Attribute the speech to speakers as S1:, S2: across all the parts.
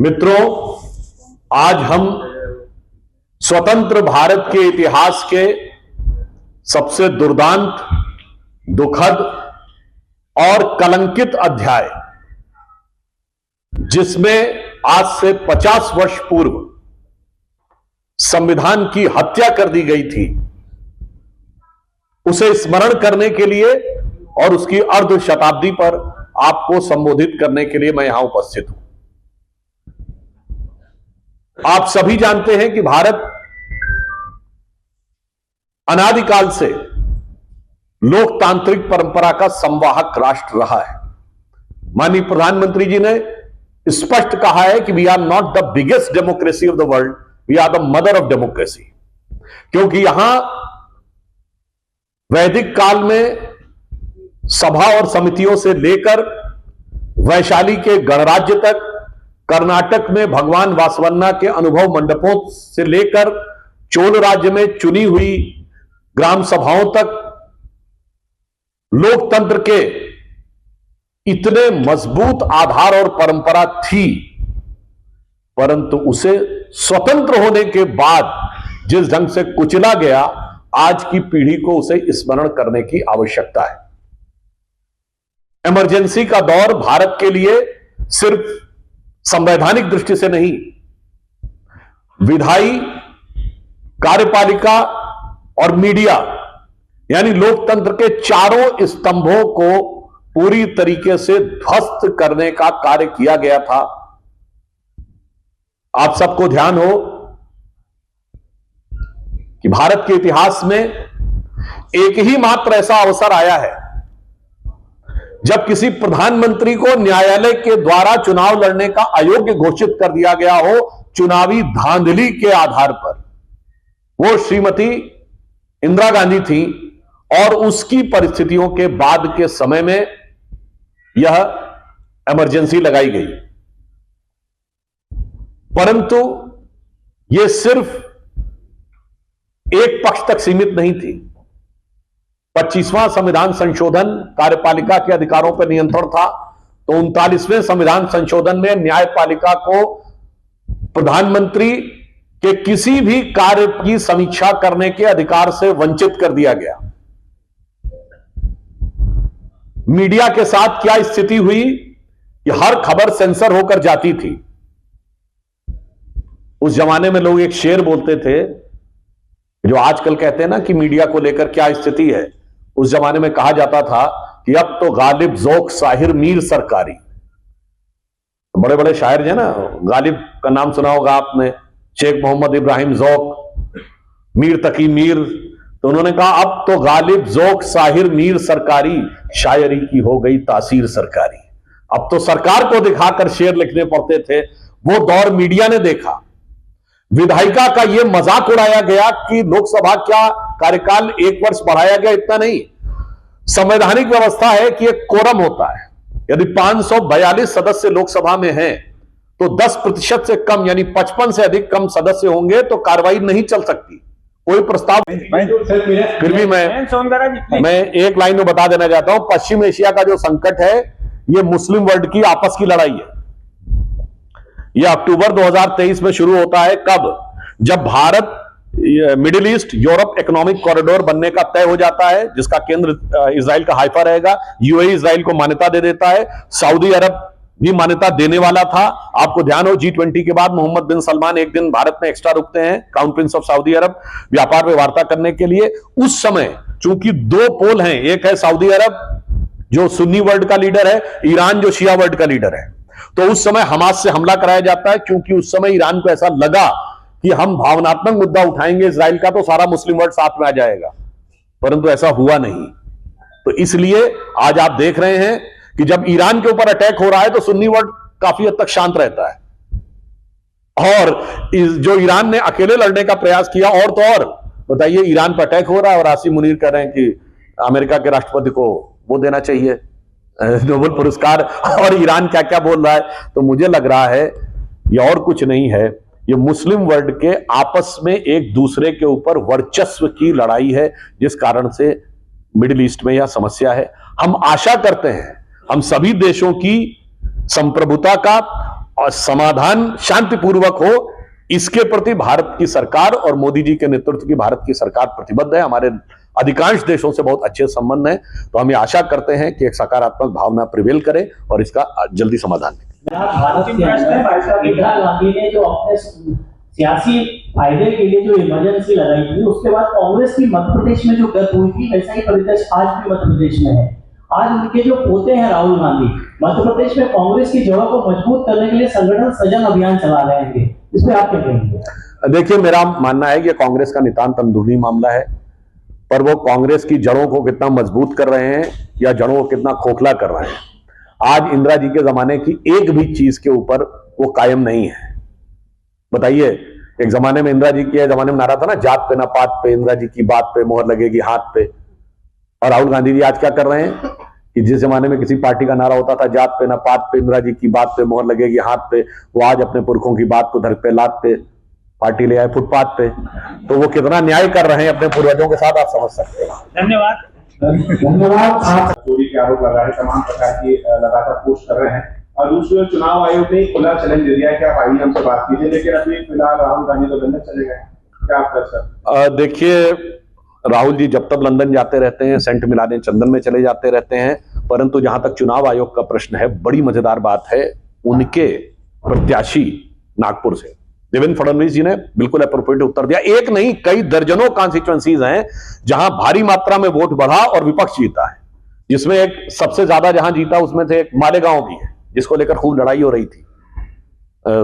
S1: मित्रों, आज हम स्वतंत्र भारत के इतिहास के सबसे दुर्दांत, दुखद और कलंकित अध्याय, जिसमें आज से 50 वर्ष पूर्व संविधान की हत्या कर दी गई थी, उसे स्मरण करने के लिए और उसकी अर्ध शताब्दी पर आपको संबोधित करने के लिए मैं यहां उपस्थित हूं। आप सभी जानते हैं कि भारत अनादिकाल से लोकतांत्रिक परंपरा का संवाहक राष्ट्र रहा है। माननीय प्रधानमंत्री जी ने स्पष्ट कहा है कि we are not the biggest democracy of the world, we are the mother of democracy. क्योंकि यहां वैदिक काल में सभा और समितियों से लेकर वैशाली के गणराज्य तक, कर्नाटक में भगवान वासवन्ना के अनुभव मंडपों से लेकर चोल राज्य में चुनी हुई ग्राम सभाओं तक, लोकतंत्र के इतने मजबूत आधार और परंपरा थी, परंतु उसे स्वतंत्र होने के बाद जिस ढंग से कुचला गया, आज की पीढ़ी को उसे स्मरण करने की आवश्यकता है। इमरजेंसी का दौर भारत के लिए सिर्फ संवैधानिक दृष्टि से नहीं, विधायी, कार्यपालिका और मीडिया यानी लोकतंत्र के चारों स्तंभों को पूरी तरीके से ध्वस्त करने का कार्य किया गया था। आप सबको ध्यान हो कि भारत के इतिहास में एक ही मात्र ऐसा अवसर आया है जब किसी प्रधानमंत्री को न्यायालय के द्वारा चुनाव लड़ने का अयोग्य घोषित कर दिया गया हो, चुनावी धांधली के आधार पर। वो श्रीमती इंदिरा गांधी थी और उसकी परिस्थितियों के बाद के समय में यह इमरजेंसी लगाई गई। परंतु यह सिर्फ एक पक्ष तक सीमित नहीं थी। 25वां संविधान संशोधन कार्यपालिका के अधिकारों पर नियंत्रण था, तो 39वें संविधान संशोधन में न्यायपालिका को प्रधानमंत्री के किसी भी कार्य की समीक्षा करने के अधिकार से वंचित कर दिया गया। मीडिया के साथ क्या स्थिति हुई कि हर खबर सेंसर होकर जाती थी। उस जमाने में लोग एक शेर बोलते थे, जो आजकल कहते हैं ना कि मीडिया को लेकर क्या स्थिति है। उस जमाने में कहा जाता था कि अब तो गालिब ज़ौक़ साहिर मीर सरकारी। बड़े बड़े शायर हैं ना, गालिब का नाम सुना होगा आपने, शेख मोहम्मद इब्राहिम ज़ौक़, मीर तकी मीर। तो उन्होंने कहा अब तो गालिब ज़ौक़ साहिर मीर सरकारी, शायरी की हो गई तासीर सरकारी। अब तो सरकार को दिखाकर शेर लिखने पड़ते थे। वो दौर मीडिया ने देखा। विधायिका का यह मजाक उड़ाया गया कि लोकसभा क्या कार्यकाल 1 वर्ष बढ़ाया गया, इतना नहीं। संवैधानिक व्यवस्था है कि एक कोरम होता है। यदि 542 सदस्य लोकसभा में हैं, तो 10% से कम यानी 55 से अधिक कम सदस्य होंगे तो कार्रवाई नहीं चल सकती। कोई प्रस्ताव फिर भी मैं एक लाइन में बता देना चाहता हूं, पश्चिम एशिया का जो संकट है, यह मुस्लिम वर्ल्ड की आपस की लड़ाई है। यह अक्टूबर 2023 में शुरू होता है। कब? जब Bharat middle east Europe economic corridor बनने का तय हो जाता है, जिसका केंद्र इजराइल का हाइफा रहेगा। यूएई इजराइल को मान्यता दे देता है। सऊदी अरब भी मान्यता देने वाला था। आपको ध्यान हो, G20 के बाद मोहम्मद बिन सलमान एक दिन भारत में एक्स्ट्रा रुकते हैं, क्राउन प्रिंस ऑफ सऊदी अरब, व्यापार में वार्ता करने के लिए। उस समय चूंकि 2 पोल हैं, एक है सऊदी अरब जो सुन्नी वर्ल्ड का लीडर है, ईरान जो शिया वर्ल्ड का लीडर है। तो उस समय हमास से हमला कराया जाता है, क्योंकि उस समय ईरान को ऐसा लगा कि हम भावनात्मक मुद्दा उठाएंगे इजराइल का तो सारा मुस्लिम वर्ल्ड साथ में आ जाएगा। परंतु ऐसा हुआ नहीं। तो इसलिए आज आप देख रहे हैं कि जब ईरान के ऊपर अटैक हो रहा है तो सुन्नी वर्ल्ड काफी हद तक शांत रहता है। और जो ईरान ने अकेले लड़ने का प्रयास किया, और तो और बताइए, ईरान पर अटैक हो रहा है और आसिम मुनीर कह रहे हैं कि अमेरिका के राष्ट्रपति को वो देना चाहिए नोबेल पुरस्कार, और ईरान क्या क्या बोल रहा है। तो मुझे लग रहा है ये और कुछ नहीं है, ये मुस्लिम वर्ल्ड के आपस में एक दूसरे के ऊपर वर्चस्व की लड़ाई है, जिस कारण से मिडिल ईस्ट में यह समस्या है। हम आशा करते हैं हम सभी देशों की संप्रभुता का और समाधान शांतिपूर्वक हो, इसके प्रति भारत की सरकार और मोदी जी के नेतृत्व की भारत की सरकार प्रतिबद्ध है। हमारे अधिकांश देशों से बहुत अच्छे संबंध हैं, तो हम ये आशा करते हैं कि एक सकारात्मक भावना प्रिवेल करे और इसका जल्दी समाधान निकले।
S2: भारत के अंदर इंदिरा गांधी ने जो अपने सियासी फायदे के लिए जो इमरजेंसी लगाई थी, उसके बाद कांग्रेस की मध्य प्रदेश में जो गत हुई थी, वैसा ही परिदृश्य आज भी मध्य प्रदेश में है। आज उनके जो पोते हैं राहुल गांधी, मध्य प्रदेश में कांग्रेस की जड़ों को मजबूत करने के लिए संगठन सृजन अभियान चला रहे हैं। इस पे आप क्या कहेंगे?
S1: देखिए, मेरा मानना है कि कांग्रेस का नितांत अंदरूनी मामला है, पर वो कांग्रेस की जड़ों को कितना मजबूत कर रहे हैं या जड़ों को कितना खोखला कर रहे हैं, आज इंदिरा जी के जमाने की एक भी चीज के ऊपर वो कायम नहीं है। बताइए, एक जमाने में इंदिरा जी के जमाने में नारा था ना, जात पे ना पात पे, इंदिरा जी की बात पे मोहर लगेगी हाथ पे। और राहुल गांधी जी आज क्या कर रहे हैं कि जिस जमाने में किसी पार्टी का नारा होता था जात पे ना पात पे, इंदिरा जी की बात पे मोहर लगेगी हाथ पे, वो आज अपने पुरखों की बात को धर पे लात पे पार्टी ले आए फुटपाथ पे। तो वो कितना न्याय कर रहे हैं अपने पूर्वजों के साथ, आप समझ सकते हैं।
S2: धन्यवाद।
S3: धन्यवाद। आप चोरी के आरोप लगा रहे, तमाम प्रकार की लगातार पोस्ट कर रहे हैं, और दूसरी ओर चुनाव आयोग ने खुला चैलेंज दे दिया कि आप आइए हमसे बात कीजिए, लेकिन अभी फिलहाल राहुल गांधी तो लंदन चले गए, क्या आप कर सकते?
S1: देखिए, राहुल जी जब तक लंदन जाते रहते हैं, सेंट मिलाने चंदन में चले जाते रहते हैं, परंतु जहां तक चुनाव आयोग का प्रश्न है, बड़ी मजेदार बात है, उनके प्रत्याशी नागपुर से देवेंद्र फडणवीस जी ने बिल्कुल अप्रोप्रिएट उत्तर दिया। एक नहीं, कई दर्जनों कॉन्स्टिट्यूएंसीज हैं जहां भारी मात्रा में वोट बढ़ा और विपक्ष जीता है, जिसमें एक सबसे ज्यादा जहां जीता उसमें से एक मालेगांव भी है, जिसको लेकर खूब लड़ाई हो रही थी।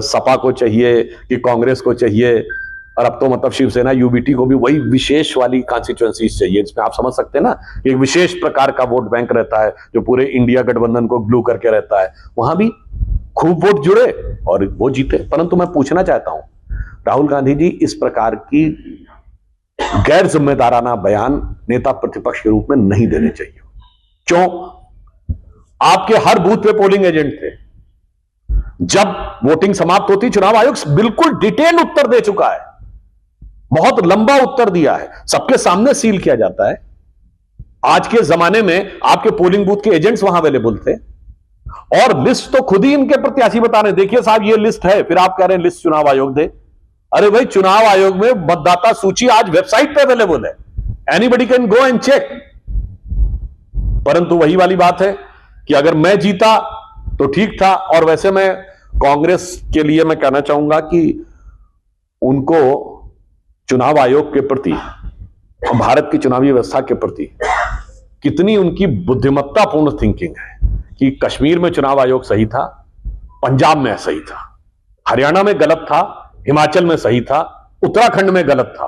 S1: सपा को चाहिए कि कांग्रेस को चाहिए, और अब तो मतलब शिवसेना यूबीटी को भी वही विशेष वाली कॉन्स्टिट्यूएंसीज चाहिए, जिसमें आप समझ सकते हैं ना, एक विशेष प्रकार का वोट बैंक रहता है जो पूरे इंडिया गठबंधन को ग्लू करके रहता है। वहां भी खूब वोट जुड़े और वो जीते। परंतु मैं पूछना चाहता हूं, राहुल गांधी जी इस प्रकार की गैर जिम्मेदाराना बयान नेता प्रतिपक्ष के रूप में नहीं देने चाहिए। क्यों? आपके हर बूथ पे पोलिंग एजेंट थे। जब वोटिंग समाप्त होती, चुनाव आयोग बिल्कुल डिटेल उत्तर दे चुका है, बहुत लंबा उत्तर दिया है, सबके सामने सील किया जाता है। आज के जमाने में आपके पोलिंग बूथ के एजेंट्स वहां अवेलेबल थे, और लिस्ट तो खुद ही इनके प्रत्याशी बता रहे, देखिए साहब ये लिस्ट है, फिर आप कह रहे हैं लिस्ट चुनाव आयोग दे। अरे भाई, चुनाव आयोग में मतदाता सूची आज वेबसाइट पे अवेलेबल है, anybody can go and check. परंतु वही वाली बात है कि अगर मैं जीता तो ठीक था, और वैसे मैं कांग्रेस के लिए मैं कहना चाहूंगा कि उनको चुनाव आयोग के प्रति और भारत की चुनावी व्यवस्था के प्रति कितनी उनकी बुद्धिमत्तापूर्ण थिंकिंग है कि कश्मीर में चुनाव आयोग सही था, पंजाब में सही था, हरियाणा में गलत था, हिमाचल में सही था, उत्तराखंड में गलत था,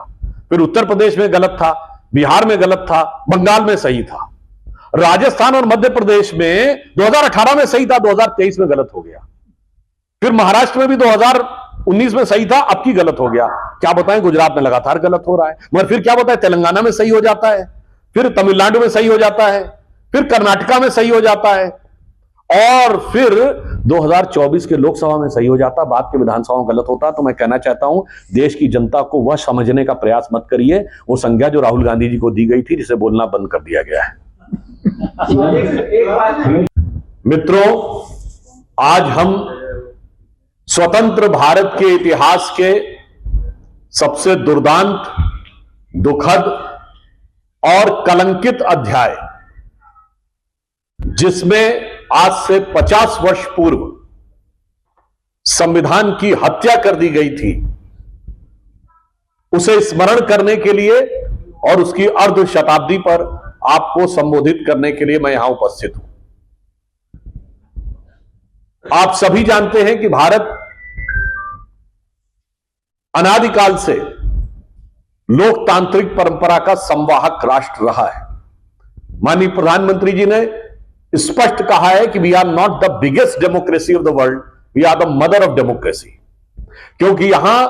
S1: फिर उत्तर प्रदेश में गलत था, बिहार में गलत था, बंगाल में सही था, राजस्थान और मध्य प्रदेश में 2018 में सही था, 2023 में गलत हो गया, फिर महाराष्ट्र में भी 2019 में सही था, अब की गलत हो गया। क्या बताएं, गुजरात में लगातार गलत हो रहा है, मगर फिर क्या बताएं, तेलंगाना में सही हो जाता है, फिर तमिलनाडु में सही हो जाता है, फिर कर्नाटका में सही हो जाता है, और फिर 2024 के लोकसभा में सही हो जाता, बाद के विधानसभा में गलत होता। तो मैं कहना चाहता हूं, देश की जनता को वह समझने का प्रयास मत करिए, वो संज्ञा जो राहुल गांधी जी को दी गई थी, जिसे बोलना बंद कर दिया गया है। मित्रों, आज हम स्वतंत्र भारत के इतिहास के सबसे दुर्दांत, दुखद और कलंकित अध्याय, जिसमें आज से 50 वर्ष पूर्व संविधान की हत्या कर दी गई थी, उसे स्मरण करने के लिए और उसकी अर्ध शताब्दी पर आपको संबोधित करने के लिए मैं यहां उपस्थित हूं। आप सभी जानते हैं कि भारत अनादिकाल से लोकतांत्रिक परंपरा का संवाहक राष्ट्र रहा है। माननीय प्रधानमंत्री जी ने स्पष्ट कहा है कि we are not the biggest democracy of the world, we are the mother of democracy. क्योंकि यहां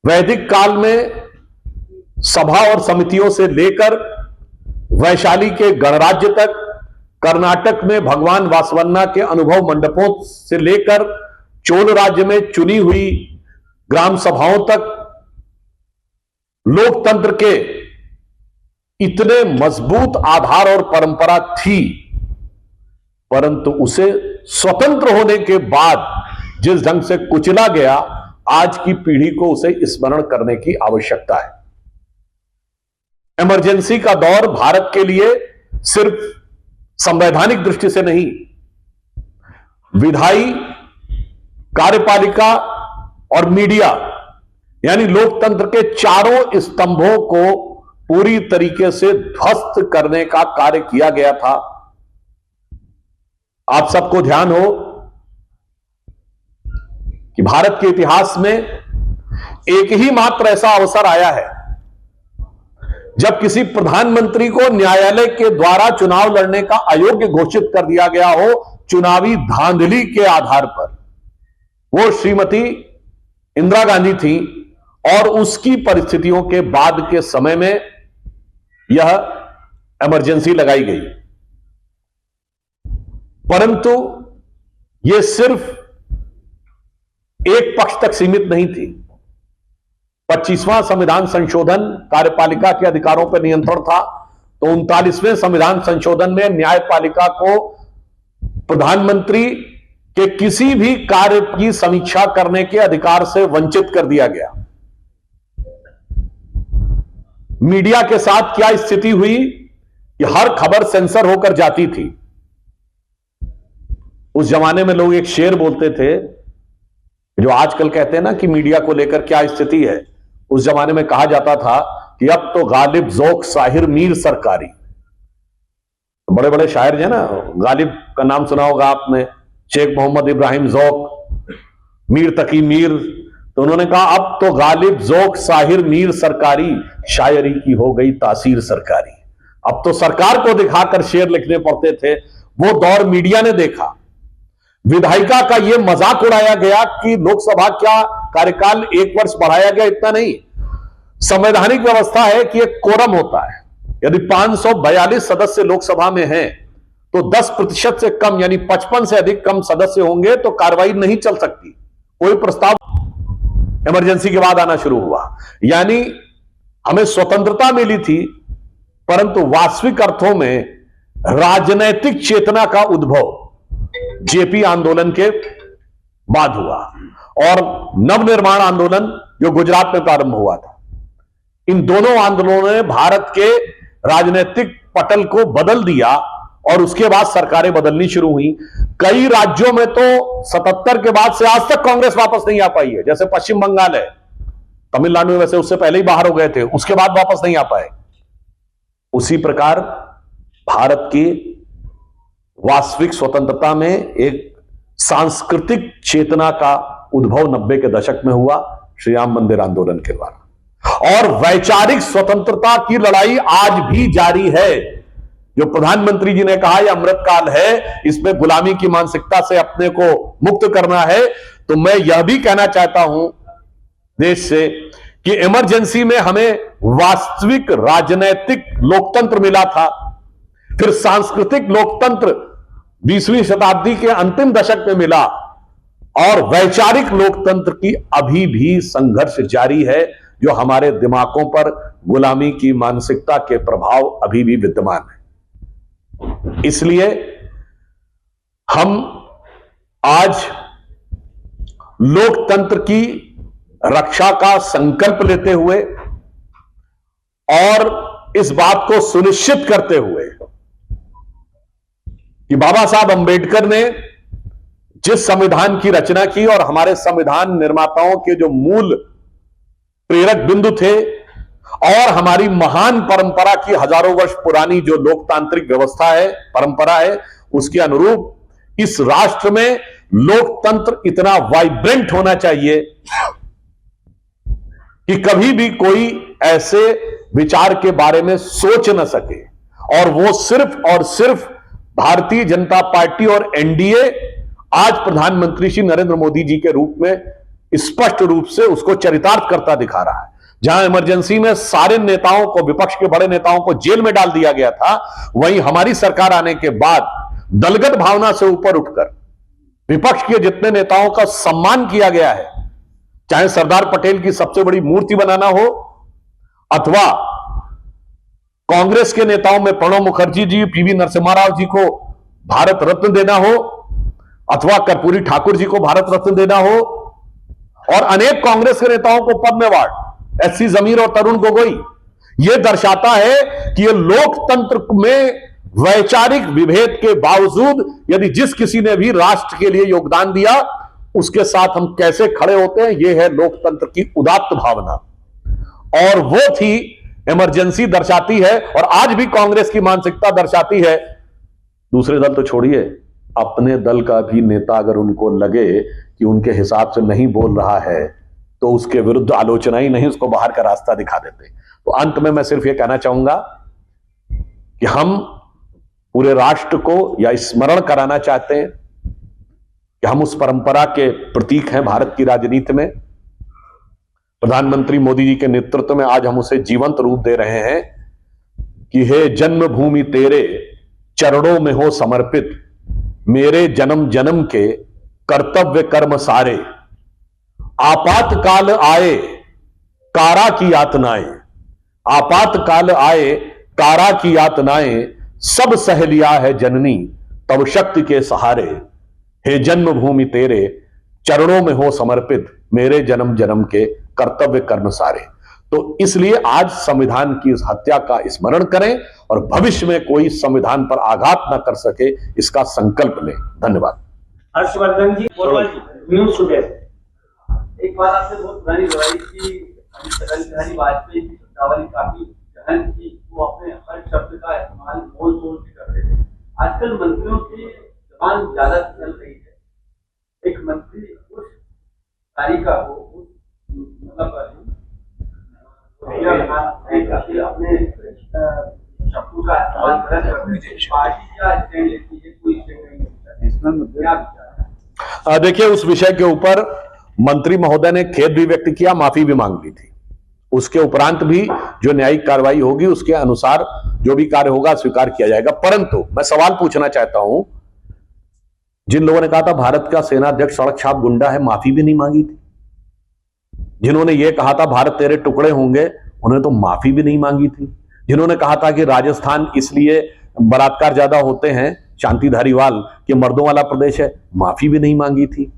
S1: वैदिक काल में सभा और समितियों से लेकर वैशाली के गणराज्य तक, कर्नाटक में भगवान वासवन्ना के अनुभव मंडपों से लेकर चोल राज्य में चुनी हुई ग्राम सभाओं तक, लोकतंत्र के इतने मजबूत आधार और परंपरा थी, परंतु उसे स्वतंत्र होने के बाद जिस ढंग से कुचला गया, आज की पीढ़ी को उसे स्मरण करने की आवश्यकता है। इमरजेंसी का दौर भारत के लिए सिर्फ संवैधानिक दृष्टि से नहीं, विधायी, कार्यपालिका और मीडिया यानी लोकतंत्र के चारों स्तंभों को पूरी तरीके से ध्वस्त करने का कार्य किया गया था। आप सबको ध्यान हो कि भारत के इतिहास में एक ही मात्र ऐसा अवसर आया है जब किसी प्रधानमंत्री को न्यायालय के द्वारा चुनाव लड़ने का अयोग्य घोषित कर दिया गया हो, चुनावी धांधली के आधार पर। वो श्रीमती इंदिरा गांधी थी और उसकी परिस्थितियों के बाद के समय में यह इमरजेंसी लगाई गई। परंतु यह सिर्फ एक पक्ष तक सीमित नहीं थी। 25वां संविधान संशोधन कार्यपालिका के अधिकारों पर नियंत्रण था, तो 39वें संविधान संशोधन में न्यायपालिका को प्रधानमंत्री के किसी भी कार्य की समीक्षा करने के अधिकार से वंचित कर दिया गया। मीडिया के साथ क्या स्थिति हुई कि हर खबर सेंसर होकर जाती थी। उस जमाने में लोग एक शेर बोलते थे, जो आजकल कहते हैं ना कि मीडिया को लेकर क्या स्थिति है। उस जमाने में कहा जाता था कि अब तो गालिब ज़ौक़ साहिर मीर सरकारी। बड़े बड़े शायर हैं ना, गालिब का नाम सुना होगा आपने, शेख मोहम्मद इब्राहिम ज़ौक़, मीर तकी मीर। तो उन्होंने कहा अब तो गालिब ज़ौक़ साहिर मीर सरकारी, शायरी की हो गई तासीर सरकारी। अब तो सरकार को दिखाकर शेर लिखने पड़ते थे। वो दौर मीडिया ने देखा। विधायिका का यह मजाक उड़ाया गया कि लोकसभा का कार्यकाल 1 वर्ष बढ़ाया गया, इतना नहीं। संवैधानिक व्यवस्था है कि एक कोरम होता है। यदि 542 सदस्य लोकसभा में हैं तो 10% से कम यानी 55 से अधिक कम सदस्य होंगे तो कार्रवाई नहीं चल सकती। कोई प्रस्ताव इमरजेंसी के बाद आना शुरू हुआ। यानी हमें स्वतंत्रता मिली थी, परंतु वास्तविक अर्थों में राजनैतिक चेतना का उद्भव जेपी आंदोलन के बाद हुआ और नवनिर्माण आंदोलन जो गुजरात में प्रारंभ हुआ था। इन दोनों आंदोलनों ने भारत के राजनीतिक पटल को बदल दिया और उसके बाद सरकारें बदलनी शुरू हुई। कई राज्यों में तो 77 के बाद से आज तक कांग्रेस वापस नहीं आ पाई है, जैसे पश्चिम बंगाल है। तमिलनाडु में वैसे उससे पहले ही बाहर हो गए थे, उसके बाद वापस नहीं आ पाए। उसी प्रकार भारत की वास्तविक स्वतंत्रता में एक सांस्कृतिक चेतना का उद्भव 90 के दशक में हुआ श्री राम मंदिर आंदोलन के द्वारा। और वैचारिक स्वतंत्रता की लड़ाई आज भी जारी है। जो प्रधानमंत्री जी ने कहा यह अमृतकाल है, इसमें गुलामी की मानसिकता से अपने को मुक्त करना है। तो मैं यह भी कहना चाहता हूं देश से कि इमरजेंसी में हमें वास्तविक राजनैतिक लोकतंत्र मिला था, फिर सांस्कृतिक लोकतंत्र 20वीं शताब्दी के अंतिम दशक में मिला और वैचारिक लोकतंत्र की अभी भी संघर्ष जारी है, जो हमारे दिमागों पर गुलामी की मानसिकता के प्रभाव अभी भी विद्यमान है। इसलिए हम आज लोकतंत्र की रक्षा का संकल्प लेते हुए और इस बात को सुनिश्चित करते हुए कि बाबा साहब अंबेडकर ने जिस संविधान की रचना की और हमारे संविधान निर्माताओं के जो मूल प्रेरक बिंदु थे और हमारी महान परंपरा की हजारों वर्ष पुरानी जो लोकतांत्रिक व्यवस्था है, परंपरा है, उसके अनुरूप इस राष्ट्र में लोकतंत्र इतना वाइब्रेंट होना चाहिए कि कभी भी कोई ऐसे विचार के बारे में सोच न सके। और वो सिर्फ और सिर्फ भारतीय जनता पार्टी और एनडीए आज प्रधानमंत्री श्री नरेंद्र मोदी जी के रूप में स्पष्ट रूप से उसको चरितार्थ करता दिखा रहा है। जहां इमरजेंसी में सारे नेताओं को, विपक्ष के बड़े नेताओं को जेल में डाल दिया गया था, वहीं हमारी सरकार आने के बाद दलगत भावना से ऊपर उठकर विपक्ष के जितने नेताओं का सम्मान किया गया है, चाहे सरदार पटेल की सबसे बड़ी मूर्ति बनाना हो अथवा कांग्रेस के नेताओं में प्रणब मुखर्जी जी, पीवी नरसिम्हा राव जी को भारत रत्न देना हो, अथवा कर्पूरी ठाकुर जी को भारत रत्न देना हो, और अनेक कांग्रेस के नेताओं को पद्म अवार्ड, एससी जमीर और तरुण गोगोई, यह दर्शाता है कि यह लोकतंत्र में वैचारिक विभेद के बावजूद यदि जिस किसी ने भी राष्ट्र के लिए योगदान दिया उसके साथ हम कैसे खड़े होते हैं, यह है लोकतंत्र की उदात्त भावना। और वो थी इमरजेंसी दर्शाती है, और आज भी कांग्रेस की मानसिकता दर्शाती है। दूसरे दल तो छोड़िए, अपने दल का भी नेता अगर उनको लगे कि उनके हिसाब से नहीं बोल रहा है तो उसके विरुद्ध आलोचना ही नहीं, उसको बाहर का रास्ता दिखा देते। तो अंत में मैं सिर्फ यह कहना चाहूंगा कि हम पूरे राष्ट्र को यह स्मरण कराना चाहते हैं कि हम उस परंपरा के प्रतीक हैं भारत की राजनीति में। प्रधानमंत्री मोदी जी के नेतृत्व में आज हम उसे जीवंत रूप दे रहे हैं कि हे जन्मभूमि तेरे चरणों में हो समर्पित, मेरे जन्म जन्म के कर्तव्य कर्म सारे, आपातकाल आए कारा की यातनाएं, आपातकाल आए कारा की यातनाएं, सब सह लिया है जननी तब शक्ति के सहारे, हे जन्मभूमि तेरे चरणों में हो समर्पित, मेरे जन्म जन्म के कर्तव्य कर्म सारे। तो इसलिए आज संविधान की इस हत्या का स्मरण करें और भविष्य में कोई संविधान पर आघात न कर सके, इसका संकल्प लें। धन्यवाद।
S4: हर्षवर्धन जी, न्यूज़ टुडे। एक बात आपसे बहुत पुरानी रवाई की, अटल बिहारी वाजपेयी की शब्दावली काफी गहन थी, वो अपने हर शब्द का इस्तेमाल बोल बोल के करते थे। आजकल मंत्रियों की जबान ज्यादा चल रही है। एक मंत्री उस तारीखा को मतलब अपने शब्दों का इस्तेमाल पार्टी क्या स्टैंड लेती है, कोई स्टैंड नहीं।
S1: देखिए, उस विषय के ऊपर मंत्री महोदय ने खेद भी व्यक्त किया, माफी भी मांग ली थी। उसके उपरांत भी जो न्यायिक कार्रवाई होगी उसके अनुसार जो भी कार्य होगा स्वीकार किया जाएगा। परंतु मैं सवाल पूछना चाहता हूं, जिन लोगों ने कहा था भारत का सेनाध्यक्ष सड़क छाप गुंडा है, माफी भी नहीं मांगी थी। जिन्होंने यह कहा था भारत तेरे टुकड़े होंगे, उन्होंने तो माफी भी नहीं मांगी थी। जिन्होंने कहा था कि राजस्थान इसलिए बलात्कार ज्यादा होते हैं, शांति धारीवाल, कि मर्दों वाला प्रदेश है, माफी भी नहीं मांगी थी।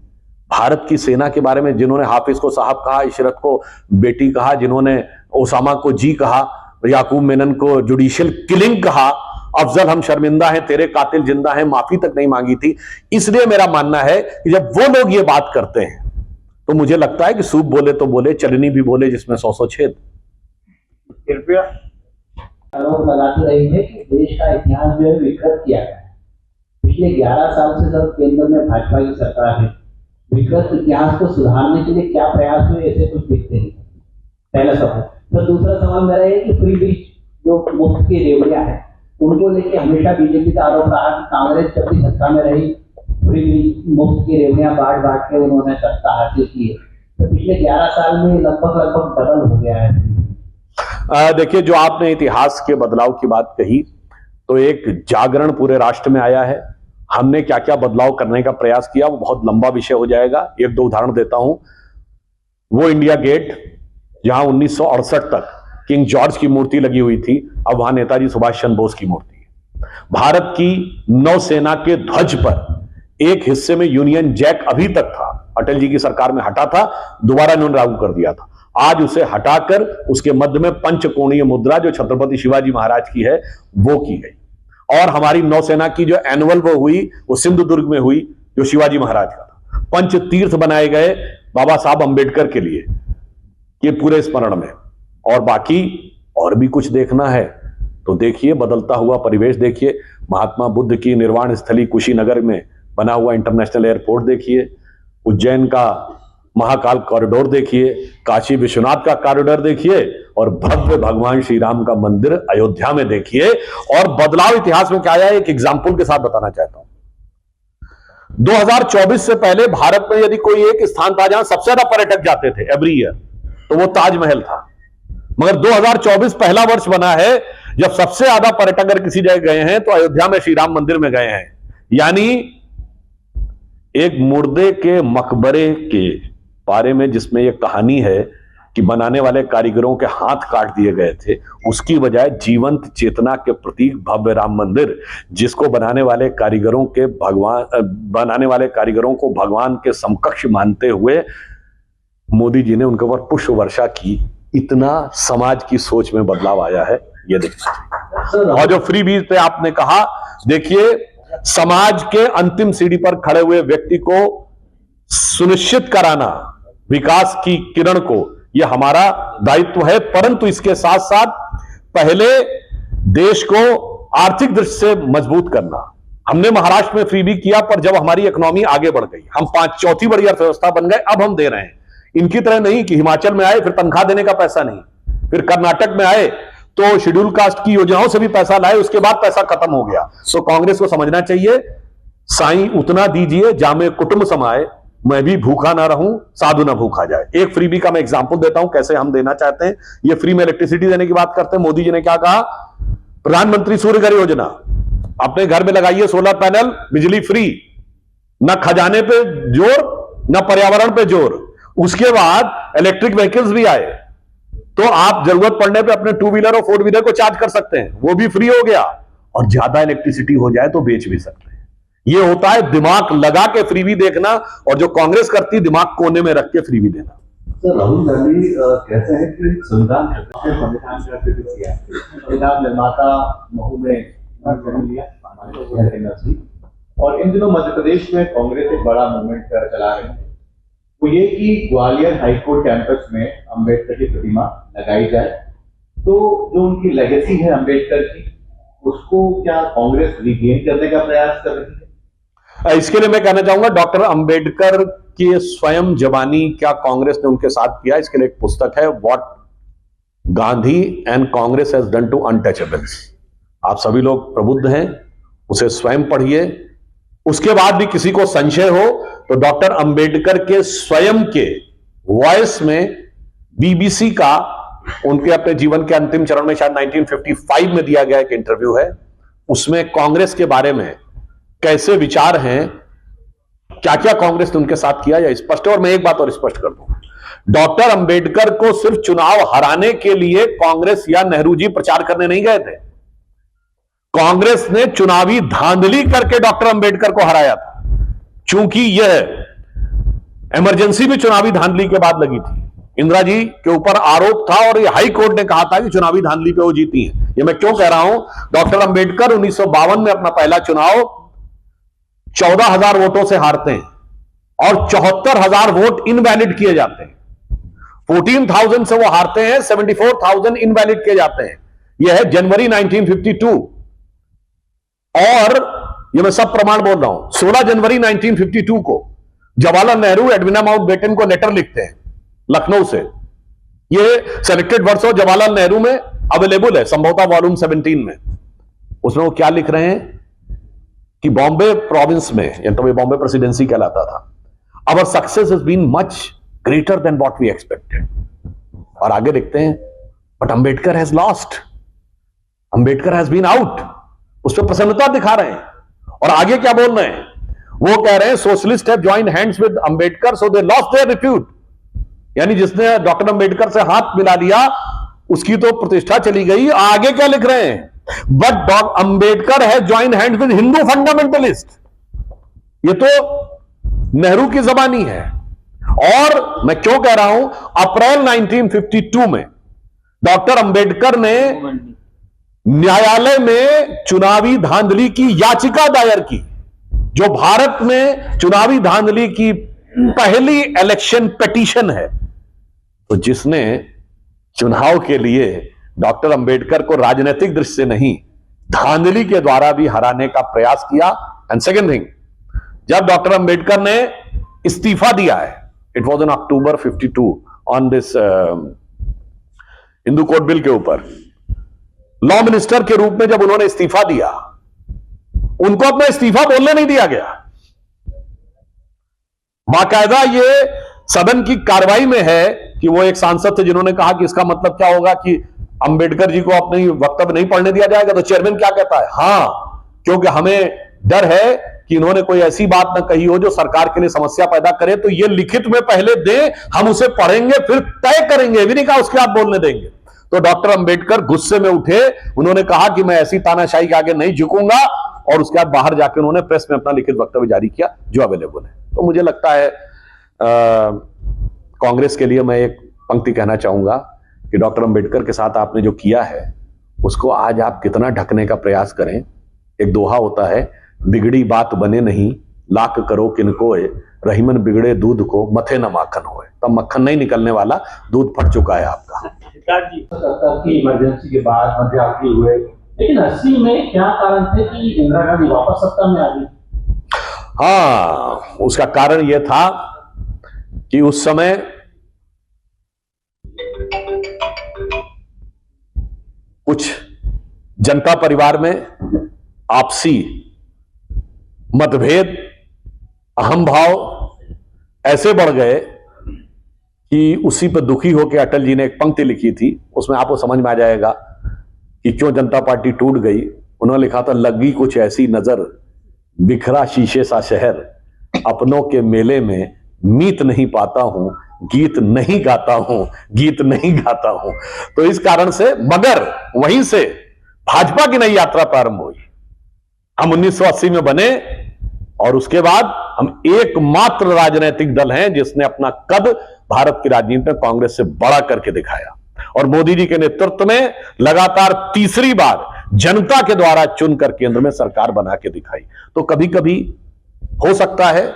S1: भारत की सेना के बारे में जिन्होंने हाफिज को साहब कहा, इशरत को बेटी कहा, जिन्होंने ओसामा को जी कहा, याकूब मेनन को जुडिशियल किलिंग कहा, अफजल हम शर्मिंदा हैं, तेरे कातिल जिंदा हैं, माफी तक नहीं मांगी थी। इसलिए मेरा मानना है कि जब वो लोग ये बात करते हैं तो मुझे लगता है कि सूप बोले तो बोले, चलनी भी बोले जिसमें 100 छेद।
S4: कृपया
S2: आरोप लगाती रही है कि देश का इतिहास जो है विकृत किया गया है। पिछले 11 साल से जब केंद्र में भाजपा की सरकार है, विकृत इतिहास को सुधारने के लिए क्या प्रयास हुए, ऐसे कुछ दिखते नहीं। पहला सवाल। तो दूसरा सवाल मेरा है कि फ्री बीच जो मुफ्त की रेवड़ियां हैं उनको लेके हमेशा बीजेपी का आरोप रहा कि कांग्रेस जब भी सत्ता में रही फ्री बीच मुफ्त की रेवड़ियां बांट बांट के उन्होंने सत्ता हासिल की है। तो पिछले 11 साल में लगभग डबल हो गया है।
S1: देखिए, जो आपने इतिहास के बदलाव की बात कही, तो एक जागरण पूरे राष्ट्र में आया है। हमने क्या क्या बदलाव करने का प्रयास किया वो बहुत लंबा विषय हो जाएगा। एक दो उदाहरण देता हूं। वो इंडिया गेट जहां 1968 तक किंग जॉर्ज की मूर्ति लगी हुई थी, अब वहां नेताजी सुभाष चंद्र बोस की मूर्ति है। भारत की नौसेना के ध्वज पर एक हिस्से में यूनियन जैक अभी तक था, अटल जी की सरकार में हटा था, दोबारा इन्होंने लागू कर दिया था। आज उसे हटाकर उसके मध्य में पंचकोणीय मुद्रा जो छत्रपति शिवाजी महाराज की है वो की गई। और हमारी नौसेना की जो एनुअल वो हुई वो सिंधुदुर्ग में हुई, जो शिवाजी महाराज का था। पंच तीर्थ बनाए गए बाबा साहब अंबेडकर के लिए, ये पूरे स्मरण में। और बाकी और भी कुछ देखना है तो देखिए, बदलता हुआ परिवेश देखिए, महात्मा बुद्ध की निर्वाण स्थली कुशीनगर में बना हुआ इंटरनेशनल एयरपोर्ट देखिए, उज्जैन का महाकाल कॉरिडोर देखिए, काशी विश्वनाथ का कॉरिडोर देखिए, और भव्य भगवान श्री राम का मंदिर अयोध्या में देखिए। और बदलाव इतिहास में क्या आया, एक एग्जाम्पल के साथ बताना चाहता हूं। 2024 से पहले भारत में यदि कोई एक स्थान था जहां सबसे ज्यादा पर्यटक जाते थे एवरी ईयर, तो वो ताजमहल था। मगर 2024 पहला वर्ष बना है जब सबसे ज्यादा पर्यटक अगर किसी जगह गए हैं तो अयोध्या में श्री राम मंदिर में गए हैं। यानी एक मुर्दे के मकबरे के बारे में जिसमें यह कहानी है कि बनाने वाले कारीगरों के हाथ काट दिए गए थे, उसकी बजाय जीवंत चेतना के प्रतीक भव्य राम मंदिर, जिसको बनाने वाले कारीगरों को भगवान के समकक्ष मानते हुए मोदी जी ने उनके ऊपर पुष्प वर्षा की। इतना समाज की सोच में बदलाव आया है, ये देखना चाहिए। और जो फ्री बीज पे आपने कहा, देखिए समाज के अंतिम सीढ़ी पर खड़े हुए व्यक्ति को सुनिश्चित कराना विकास की किरण को, यह हमारा दायित्व है। परंतु इसके साथ साथ पहले देश को आर्थिक दृष्टि से मजबूत करना। हमने महाराष्ट्र में फ्रीबी किया, पर जब हमारी इकोनॉमी आगे बढ़ गई, हम चौथी बड़ी अर्थव्यवस्था बन गए, अब हम दे रहे हैं। इनकी तरह नहीं कि हिमाचल में आए फिर तनख्वाह देने का पैसा नहीं, फिर कर्नाटक में आए तो शेड्यूल कास्ट की योजनाओं से भी पैसा लाए, उसके बाद पैसा खत्म हो गया। तो कांग्रेस को समझना चाहिए, साईं उतना दीजिए जामे कुटुंब समाए, मैं भी भूखा ना रहूं साधु ना भूखा जाए। एक फ्रीबी का मैं एग्जांपल देता हूं कैसे हम देना चाहते हैं। ये फ्री में इलेक्ट्रिसिटी देने की बात करते हैं। मोदी जी ने क्या कहा, प्रधानमंत्री सूर्य घर योजना, अपने घर में लगाइए सोलर पैनल, बिजली फ्री, ना खजाने पे जोर ना पर्यावरण पे जोर। उसके बाद इलेक्ट्रिक व्हीकल्स भी आए, तो आप जरूरत पड़ने पे अपने 2 व्हीलर और 4 व्हीलर को चार्ज कर सकते हैं, वो भी फ्री हो गया। और ज्यादा इलेक्ट्रिसिटी हो जाए तो बेच भी सकते हैं। ये होता है दिमाग लगा के फ्रीबी देखना, और जो कांग्रेस करती दिमाग कोने में रख के फ्रीबी देना।
S5: सर, राहुल गांधी कहते हैं कि संविधान का संविधान निर्माता महू में जन्म लिया और इन दिनों मध्य प्रदेश में कांग्रेस एक बड़ा मूवमेंट चला रही है, वो ये कि ग्वालियर हाईकोर्ट कैंपस में अंबेडकर की प्रतिमा लगाई जाए। तो जो उनकी लेगेसी है अंबेडकर की, उसको क्या कांग्रेस रिगेन करने का प्रयास कर रही है?
S1: इसके लिए मैं कहना चाहूंगा, डॉक्टर अंबेडकर की स्वयं जबानी क्या कांग्रेस ने उनके साथ किया, इसके लिए एक पुस्तक है, what Gandhi and Congress has done to untouchables. आप सभी लोग प्रबुद्ध हैं, उसे स्वयं पढ़िए। उसके बाद भी किसी को संशय हो तो डॉक्टर अंबेडकर के स्वयं के वॉइस में बीबीसी का उनके अपने जीवन के अंतिम चरण में शायद 1955 में दिया गया एक इंटरव्यू है, उसमें कांग्रेस के बारे में कैसे विचार हैं, क्या क्या कांग्रेस ने उनके साथ किया, या स्पष्ट है। और मैं एक बात और स्पष्ट कर दूं, डॉक्टर अंबेडकर को सिर्फ चुनाव हराने के लिए कांग्रेस या नेहरू जी प्रचार करने नहीं गए थे। कांग्रेस ने चुनावी धांधली करके डॉक्टर अंबेडकर को हराया था। चूंकि यह इमरजेंसी भी चुनावी धांधली के बाद लगी थी, इंदिरा जी के ऊपर आरोप था और ये हाई कोर्ट ने कहा था कि चुनावी धांधली पे वो जीती हैं। ये मैं क्यों कह रहा हूं, डॉक्टर अंबेडकर 1952 में अपना पहला चुनाव 14,000 वोटों से हारते हैं और 74,000 वोट इनवैलिड किए जाते हैं। 14,000 से वो हारते हैं, 74,000 इनवैलिड किए जाते हैं। यह है जनवरी 1952। और ये मैं सब प्रमाण बोल रहा हूं, 16 जनवरी 1952 को जवाहरलाल नेहरू एडविना माउंटबेटन को लेटर लिखते हैं लखनऊ से। ये selected words of Jawaharlal Nehru में अवेलेबल है, संभवतः वॉल्यूम 17 में। उसमें वो क्या लिख रहे हैं कि बॉम्बे प्रोविंस में, यानी तो बॉम्बे प्रेसिडेंसी कहलाता था, our success has been much greater than what we expected. और आगे लिखते हैं, but Ambedkar has lost, Ambedkar has been out. उस पर प्रसन्नता दिखा रहे हैं। और आगे क्या बोल रहे हैं, वो कह रहे हैं socialist have joined hands with Ambedkar so they lost their repute. यानी जिसने डॉक्टर अंबेडकर से हाथ मिला दिया उसकी तो प्रतिष्ठा चली गई। आगे क्या लिख रहे हैं, but Ambedkar has joined hands with Hindu fundamentalist. ये तो नेहरू की जबानी है। और मैं क्यों कह रहा हूं, अप्रैल 1952 में डॉक्टर अंबेडकर ने न्यायालय में चुनावी धांधली की याचिका दायर की, जो भारत में चुनावी धांधली की पहली इलेक्शन पिटीशन है। तो जिसने चुनाव के लिए डॉक्टर अंबेडकर को राजनीतिक दृष्टि से नहीं, धांधली के द्वारा भी हराने का प्रयास किया। एंड सेकेंड थिंग, जब डॉक्टर अंबेडकर ने इस्तीफा दिया है, it was in October 52 on this Hindu code bill के ऊपर, लॉ मिनिस्टर के रूप में जब उन्होंने इस्तीफा दिया, उनको अपना इस्तीफा बोलने नहीं दिया गया। बाकायदा ये सदन की कार्रवाई में है कि वो एक सांसद थे जिन्होंने कहा कि इसका मतलब क्या होगा कि अंबेडकर जी को अपनी वक्तव्य नहीं पढ़ने दिया जाएगा। तो चेयरमैन क्या कहता है, हां, क्योंकि हमें डर है कि इन्होंने कोई ऐसी बात ना कही हो जो सरकार के लिए समस्या पैदा करे, तो ये लिखित में पहले दें, हम उसे पढ़ेंगे फिर तय करेंगे, भी नहीं कहा उसके बाद बोलने देंगे। तो डॉक्टर अंबेडकर गुस्से में उठे, उन्होंने कहा कि मैं ऐसी तानाशाही के आगे नहीं झुकूंगा, और उसके बाद बाहर जाकर उन्होंने प्रेस में अपना लिखित वक्तव्य जारी किया जो अवेलेबल है। तो मुझे लगता है कांग्रेस के लिए मैं एक पंक्ति कहना चाहूंगा कि डॉक्टर अंबेडकर के साथ आपने जो किया है उसको आज आप कितना ढकने का प्रयास करें। एक दोहा होता है, बिगड़ी बात बने नहीं, लाख करो किनकोए, रहीमन बिगड़े दूध को मथे न माखन होए। तब मक्खन नहीं निकलने वाला, दूध फट चुका है आपका।
S2: की इमरजेंसी के बाद मध्यावधि हुए, लेकिन 80 में क्या कारण थे कि इंदिरा गांधी वापस सत्ता में आ गई?
S1: हाँ, उसका कारण यह था कि उस समय कुछ जनता परिवार में आपसी मतभेद, अहम भाव ऐसे बढ़ गए कि उसी पर दुखी होकर अटल जी ने एक पंक्ति लिखी थी, उसमें आपको समझ में आ जाएगा कि क्यों जनता पार्टी टूट गई। उन्होंने लिखा था, लगी कुछ ऐसी नजर, बिखरा शीशे सा शहर, अपनों के मेले में मीत नहीं पाता हूं, गीत नहीं गाता हूं, गीत नहीं गाता हूं। तो इस कारण से, मगर वहीं से भाजपा की नई यात्रा प्रारंभ हुई। हम 1980 में बने और उसके बाद हम एकमात्र राजनीतिक दल हैं जिसने अपना कद भारत की राजनीति में कांग्रेस से बड़ा करके दिखाया, और मोदी जी के नेतृत्व में लगातार तीसरी बार जनता के द्वारा चुनकर केंद्र में सरकार बना के दिखाई। तो कभी कभी हो सकता है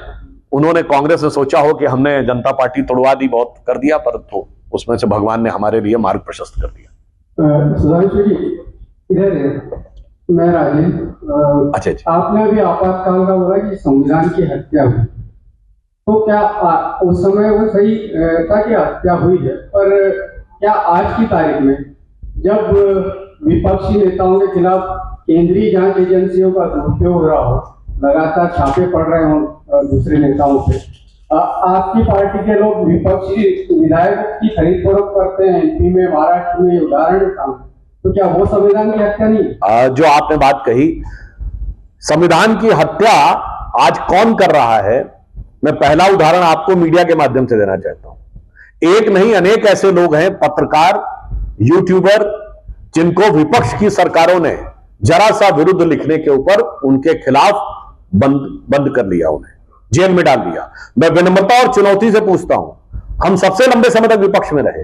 S1: उन्होंने, कांग्रेस ने सोचा हो कि हमने जनता पार्टी तोड़वा दी, बहुत कर दिया, पर तो उसमें से भगवान ने हमारे लिए मार्ग प्रशस्त कर दिया।
S6: सुधांशु जी, इधर मैं राजेंद्र।
S1: अच्छा,
S6: आपने अभी आपातकाल का बोला कि संविधान की हत्या हुई, तो क्या उस समय वो सही था कि हत्या हुई है, पर क्या आज की तारीख में जब विपक्षी नेताओं के खिलाफ केंद्रीय जांच एजेंसियों का दुरुपयोग हो रहा हो, लगातार छापे पड़ रहे हों दूसरे नेताओं पे, आपकी पार्टी के लोग विपक्षी विधायकों की खरीद फरोख्त करते हैं एमपी में, महाराष्ट्र में, उदाहरण सामने, तो क्या वो संविधान की हत्या नहीं?
S1: जो आपने बात कही, संविधान की हत्या आज कौन कर रहा है, मैं पहला उदाहरण आपको मीडिया के माध्यम से देना चाहता हूं। एक नहीं, अनेक ऐसे लोग हैं, पत्रकार, यूट्यूबर, जिनको विपक्ष की सरकारों ने जरा सा विरुद्ध लिखने के ऊपर उनके खिलाफ बंद कर लिया, उन्हें जेल में डाल दिया। मैं विनम्रता और चुनौती से पूछता हूं, हम सबसे लंबे समय तक विपक्ष में रहे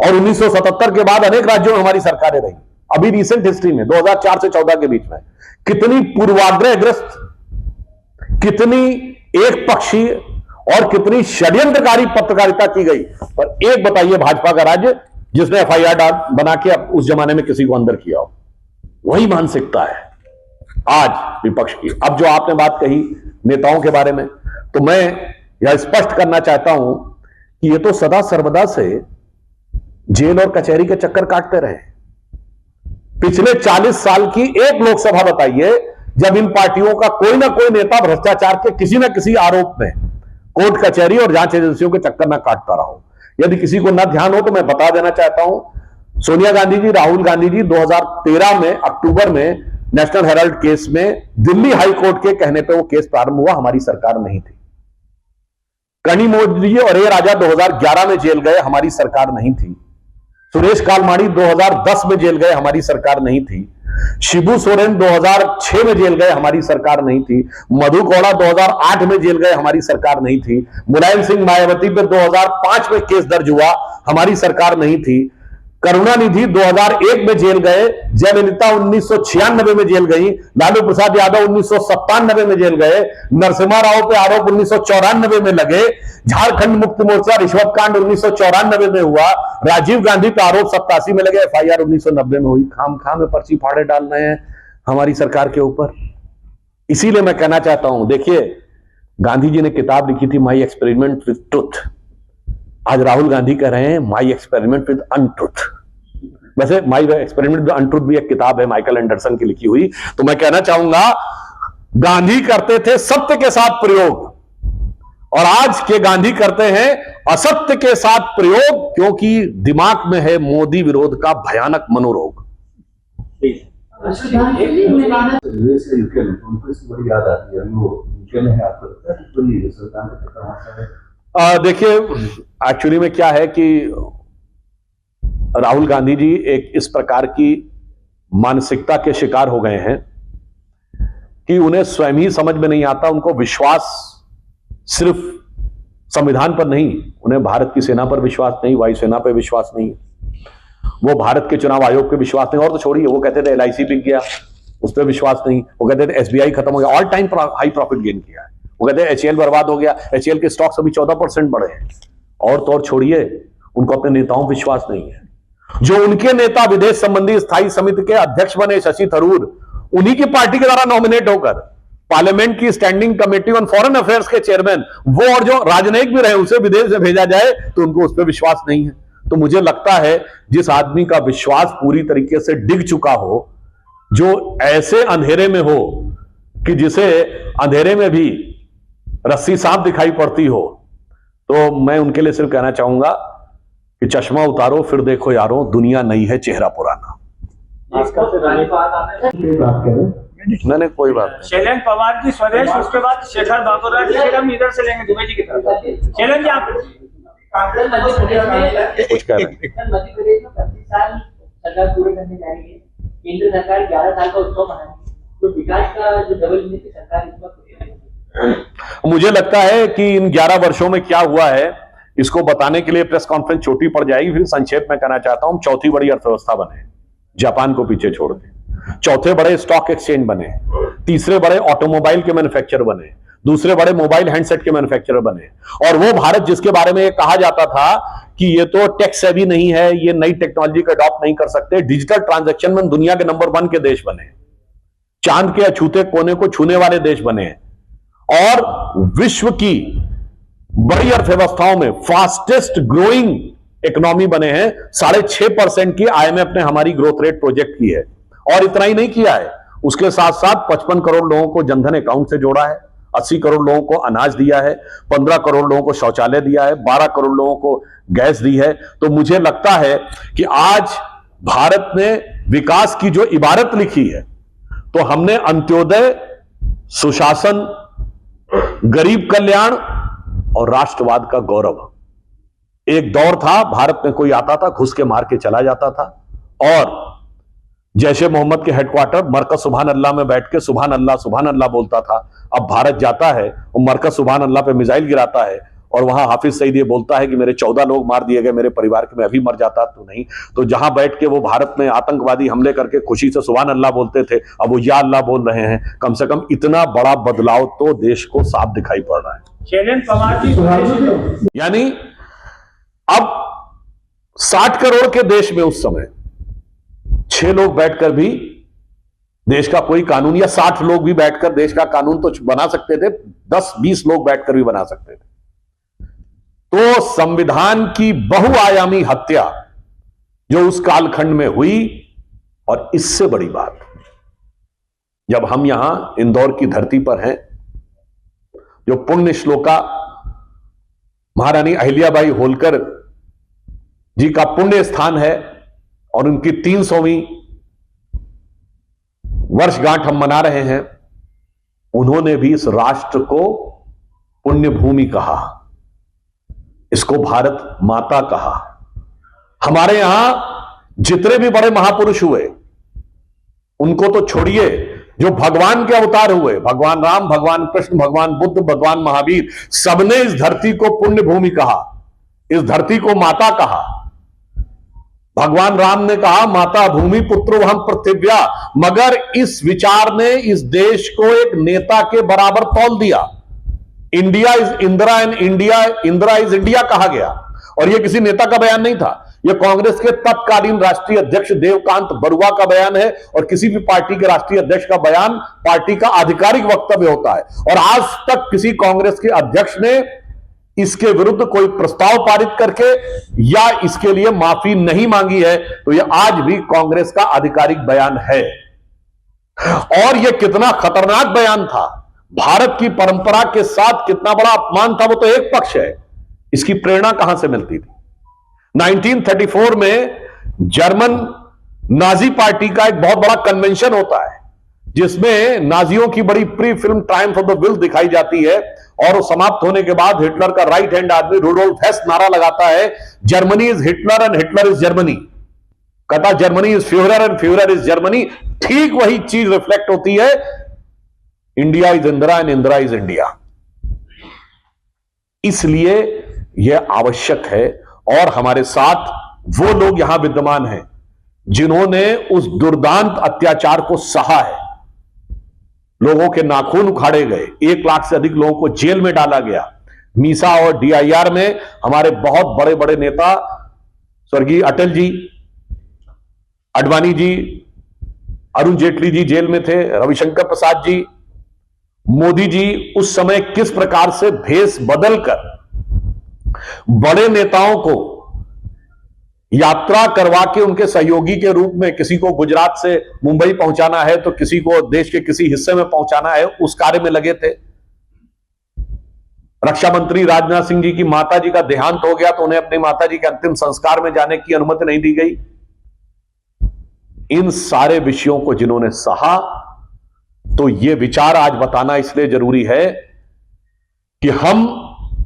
S1: और 1977 के बाद अनेक राज्यों में हमारी सरकारें रही। अभी रिसेंट हिस्ट्री में 2004 से 14 के बीच में कितनी पूर्वाग्रहग्रस्त, कितनी एक पक्षी और कितनी षड्यंत्रकारी पत्रकारिता की गई। पर एक बताइए भाजपा का राज्य जिसने एफआईआर बना के अब उस जमाने में किसी को अंदर किया हो। वही मानसिकता है आज विपक्ष की। अब जो आपने बात कही नेताओं के बारे में, तो मैं यह स्पष्ट करना चाहता हूं कि ये तो सदा सर्वदा से जेल और कचहरी के चक्कर काटते रहे। पिछले 40 साल की एक लोकसभा बताइए जब इन पार्टियों का कोई ना कोई नेता भ्रष्टाचार के किसी ना किसी आरोप में कोर्ट कचहरी और जांच एजेंसियों के चक्कर ना काटता रहा हो। यदि किसी को ना ध्यान हो तो मैं बता देना चाहता हूं, सोनिया गांधी जी, राहुल गांधी जी 2013 में अक्टूबर में नेशनल हेराल्ड केस में दिल्ली हाई कोर्ट के कहने पर वो केस प्रारंभ हुआ, हमारी सरकार नहीं थी। कनी मोदी जी और ए राजा 2011 में जेल गए, हमारी सरकार नहीं थी। सुरेश कालमाड़ी 2010 में जेल गए, हमारी सरकार नहीं थी। शिबू सोरेन 2006 में जेल गए, हमारी सरकार नहीं थी। मधु कोड़ा 2008 में जेल गए, हमारी सरकार नहीं थी। मुलायम सिंह मायावती पर 2005 में केस दर्ज हुआ, हमारी सरकार नहीं थी। करुणानिधि 2001 में जेल गए, जयललिता 1996 में जेल गई, लालू प्रसाद यादव 1997 में जेल गए, नरसिम्हा राव पे आरोप 1994 में लगे, झारखंड मुक्ति मोर्चा रिश्वत कांड 1994 में हुआ, राजीव गांधी पे आरोप 87 में लगे, एफआईआर 1990 में हुई। खाम में पर्ची फाड़े डाल रहे हैं हमारी सरकार के ऊपर। इसीलिए मैं कहना चाहता हूं, देखिए गांधी जी ने किताब लिखी थी माई एक्सपेरिमेंट विद ट्रुथ, आज राहुल गांधी कह रहे हैं माई एक्सपेरिमेंट विद अनट्रुथ। वैसे माई एक्सपेरिमेंट विद अनट्रुथ भी एक किताब है माइकल एंडरसन की लिखी हुई। तो मैं कहना चाहूंगा गांधी करते थे सत्य के साथ प्रयोग और आज के गांधी करते हैं असत्य के साथ प्रयोग, क्योंकि दिमाग में है मोदी विरोध का भयानक मनोरोग।
S5: यूएस या यूके में उनको इसकी बड़ी याद आती है, वो यूके में है, आपको लगता है कि बड़ी सरकार का चक्कर वहां से है?
S1: देखिए, एक्चुअली में क्या है कि राहुल गांधी जी एक इस प्रकार की मानसिकता के शिकार हो गए हैं कि उन्हें स्वयं ही समझ में नहीं आता। उनको विश्वास सिर्फ संविधान पर नहीं, उन्हें भारत की सेना पर विश्वास नहीं, वायुसेना पर विश्वास नहीं, वो भारत के चुनाव आयोग पे विश्वास नहीं। और तो छोड़िए, वो कहते थे LIC बिक गया, उस पर विश्वास नहीं। वो कहते थे SBI खत्म हो गया, all time high profit gain किया है। वो कहते हैं HAL बर्बाद हो गया, HAL के स्टॉक्स अभी 14% बढ़े हैं। और तो और छोड़िए, उनको अपने नेताओं पर विश्वास नहीं है। जो उनके नेता विदेश संबंधी स्थायी समिति के अध्यक्ष बने, शशि थरूर, उन्हीं की पार्टी के द्वारा नॉमिनेट होकर पार्लियामेंट की standing committee on foreign affairs के चेयरमैन, वो और जो राजनयिक भी रहे, उसे विदेश में भेजा जाए तो उनको उस पर विश्वास नहीं है। तो मुझे लगता है जिस आदमी का विश्वास पूरी तरीके से डिग चुका हो, जो ऐसे अंधेरे में हो कि जिसे अंधेरे में भी रस्सी सांप दिखाई पड़ती हो, तो मैं उनके लिए सिर्फ कहना चाहूंगा कि चश्मा उतारो फिर देखो यारो, दुनिया नई है चेहरा पुराना। मैंने कोई बात नहीं।
S7: शैलेंद्र पवार की स्वदेश, उसके बाद शेखर बाबूराव जी, फिर हम इधर से लेंगे दुबई जी की तरफ। शैलेंद्र जी आप
S1: कुछ कह रहे हैं?
S2: मध्य प्रदेश में 25 साल सरकार पूरे करने जा रही है, केंद्र सरकार 11 साल का उत्सव मनाएगी, तो विकास का जो डबल इंजन की सरकार इस वक्त,
S1: मुझे लगता है कि इन 11 वर्षों में क्या हुआ है, इसको बताने के लिए प्रेस कॉन्फ्रेंस छोटी पड़ जाएगी। फिर संक्षेप में कहना चाहता हूं, चौथी बड़ी अर्थव्यवस्था बने, जापान को पीछे छोड़ के। चौथे बड़े स्टॉक एक्सचेंज बने, तीसरे बड़े ऑटोमोबाइल के मैन्युफैक्चरर बने, दूसरे बड़े मोबाइल हैंडसेट के मैन्युफैक्चरर बने। और वो भारत जिसके बारे में कहा जाता था कि ये तो टेक सेवी नहीं है, ये नई टेक्नोलॉजी को अडॉप्ट नहीं कर सकते, डिजिटल ट्रांजैक्शन में दुनिया के नंबर 1 के देश बने, चांद के अछूते कोने को छूने वाले देश बने, और विश्व की बड़ी अर्थव्यवस्थाओं में फास्टेस्ट ग्रोइंग इकोनॉमी बने हैं। 6.5% की IMF ने हमारी ग्रोथ रेट प्रोजेक्ट की है। और इतना ही नहीं किया है, उसके साथ साथ 55 करोड़ लोगों को जनधन अकाउंट से जोड़ा है, 80 करोड़ लोगों को अनाज दिया है, 15 करोड़ लोगों को शौचालय दिया है, 12 करोड़ लोगों को गैस दी है। तो मुझे लगता है कि आज भारत ने विकास की जो इबारत लिखी है, तो हमने अंत्योदय, सुशासन, गरीब कल्याण और राष्ट्रवाद का गौरव। एक दौर था, भारत में कोई आता था, घुस के मार के चला जाता था, और जैशे मोहम्मद के हेडक्वार्टर मरकज सुभान अल्लाह में बैठ के सुभान अल्लाह बोलता था। अब भारत जाता है, वो मरकज सुभान अल्लाह पे मिसाइल गिराता है, और वहां हाफिज सईद ये बोलता है कि मेरे 14 लोग मार दिए गए, मेरे परिवार के, मैं अभी मर जाता तो नहीं। तो जहां बैठ के वो भारत में आतंकवादी हमले करके खुशी से सुभान अल्लाह बोलते थे, अब वो या अल्लाह बोल रहे हैं। कम से कम इतना बड़ा बदलाव तो देश को साफ दिखाई पड़ रहा है।
S7: शैलेंद्र पवार जी,
S1: यानी अब 60 करोड़ के देश में उस समय 6 लोग बैठकर भी देश का कोई कानून, या 60 लोग भी बैठकर देश का कानून तो बना सकते थे, 10-20 लोग बैठकर भी बना सकते थे। तो संविधान की बहुआयामी हत्या जो उस कालखंड में हुई, और इससे बड़ी बात, जब हम यहां इंदौर की धरती पर हैं, जो पुण्य श्लोका महारानी अहिल्याबाई होलकर जी का पुण्य स्थान है, और उनकी 300वीं वर्षगांठ हम मना रहे हैं, उन्होंने भी इस राष्ट्र को पुण्य भूमि कहा, इसको भारत माता कहा। हमारे यहां जितने भी बड़े महापुरुष हुए, उनको तो छोड़िए, जो भगवान के अवतार हुए, भगवान राम, भगवान कृष्ण, भगवान बुद्ध, भगवान महावीर, सबने इस धरती को पुण्य भूमि कहा, इस धरती को माता कहा। भगवान राम ने कहा माता भूमि पुत्रो हम पृथिव्या, मगर इस विचार ने इस देश को एक नेता के बराबर तौल दिया। India is Indira and Indira is India कहा गया, और यह किसी नेता का बयान नहीं था, यह कांग्रेस के तत्कालीन राष्ट्रीय अध्यक्ष देवकांत बरुआ का बयान है, और किसी भी पार्टी के राष्ट्रीय अध्यक्ष का बयान पार्टी का आधिकारिक वक्तव्य होता है। और आज तक किसी कांग्रेस के अध्यक्ष ने इसके विरुद्ध कोई प्रस्ताव पारित करके या इसके लिए माफी नहीं मांगी है, तो यह आज भी कांग्रेस का आधिकारिक बयान है। और यह कितना खतरनाक बयान था, भारत की परंपरा के साथ कितना बड़ा अपमान था, वो तो एक पक्ष है, इसकी प्रेरणा कहां से मिलती थी। 1934 में जर्मन नाजी पार्टी का एक बहुत बड़ा कन्वेंशन होता है जिसमें नाजियों की बड़ी pre film Triumph of the will दिखाई जाती है, और वो समाप्त होने के बाद हिटलर का राइट हैंड आदमी रुडोल्फ हेस नारा लगाता है, Germany is Hitler and Hitler is Germany. कहता Germany is Fuhrer and Fuhrer is Germany. ठीक वही चीज रिफ्लेक्ट होती है, India is Indira and Indira is India. इसलिए यह आवश्यक है, और हमारे साथ वो लोग यहां विद्यमान हैं जिन्होंने उस दुर्दांत अत्याचार को सहा है। लोगों के नाखून उखाड़े गए, 1 लाख से अधिक लोगों को जेल में डाला गया। मीसा और डीआईआर में हमारे बहुत बड़े बड़े नेता स्वर्गीय अटल जी, आडवाणी जी, अरुण जेटली जी जेल में थे, रविशंकर प्रसाद जी, मोदी जी उस समय किस प्रकार से भेष बदलकर बड़े नेताओं को यात्रा करवा के उनके सहयोगी के रूप में किसी को गुजरात से मुंबई पहुंचाना है तो किसी को देश के किसी हिस्से में पहुंचाना है, उस कार्य में लगे थे। रक्षा मंत्री राजनाथ सिंह जी की माताजी का देहांत हो गया तो उन्हें अपनी माताजी के अंतिम संस्कार में जाने की अनुमति नहीं दी गई। इन सारे विषयों को जिन्होंने सहा, तो यह विचार आज बताना इसलिए जरूरी है कि हम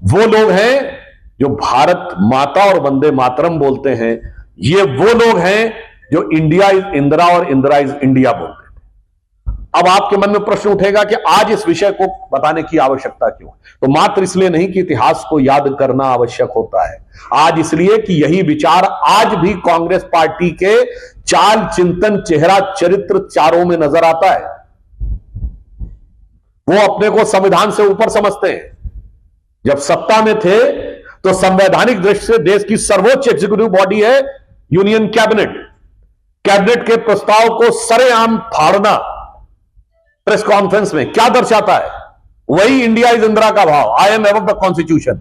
S1: वो लोग हैं जो भारत माता और वंदे मातरम बोलते हैं, ये वो लोग हैं जो इंडिया इज इंदिरा और इंदिरा इज इंडिया बोलते हैं। अब आपके मन में प्रश्न उठेगा कि आज इस विषय को बताने की आवश्यकता क्यों? तो मात्र इसलिए नहीं कि इतिहास को याद करना आवश्यक होता है, आज इसलिए कि यही विचार आज भी कांग्रेस पार्टी के चाल, चिंतन, चेहरा, चरित्र चारों में नजर आता है। वो अपने को संविधान से ऊपर समझते हैं। जब सत्ता में थे तो संवैधानिक दृष्टि से देश की सर्वोच्च एग्जीक्यूटिव बॉडी है यूनियन कैबिनेट। कैबिनेट के प्रस्ताव को सरेआम फाड़ना प्रेस कॉन्फ्रेंस में क्या दर्शाता है? वही इंडिया इज इंदिरा का भाव, I am above the constitution.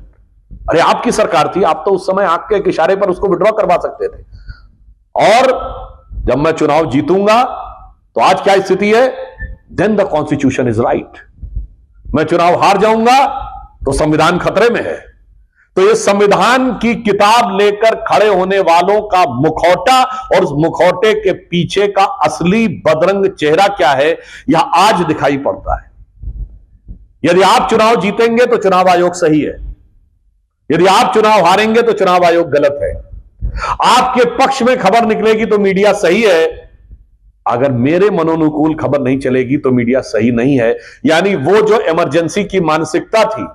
S1: अरे आपकी सरकार थी, आप तो उस समय आंख के इशारे पर उसको विड्रॉ करवा सकते थे। और जब मैं चुनाव जीतूंगा तो आज क्या स्थिति है? Then the constitution is right. मैं चुनाव हार जाऊंगा तो संविधान खतरे में है। तो ये संविधान की किताब लेकर खड़े होने वालों का मुखौटा और उस मुखौटे के पीछे का असली बदरंग चेहरा क्या है, यह आज दिखाई पड़ता है। यदि आप चुनाव जीतेंगे तो चुनाव आयोग सही है, यदि आप चुनाव हारेंगे तो चुनाव आयोग गलत है। आपके पक्ष में खबर निकलेगी तो मीडिया सही है, अगर मेरे मनोनुकूल खबर नहीं चलेगी तो मीडिया सही नहीं है। यानी वो जो इमरजेंसी की मानसिकता थी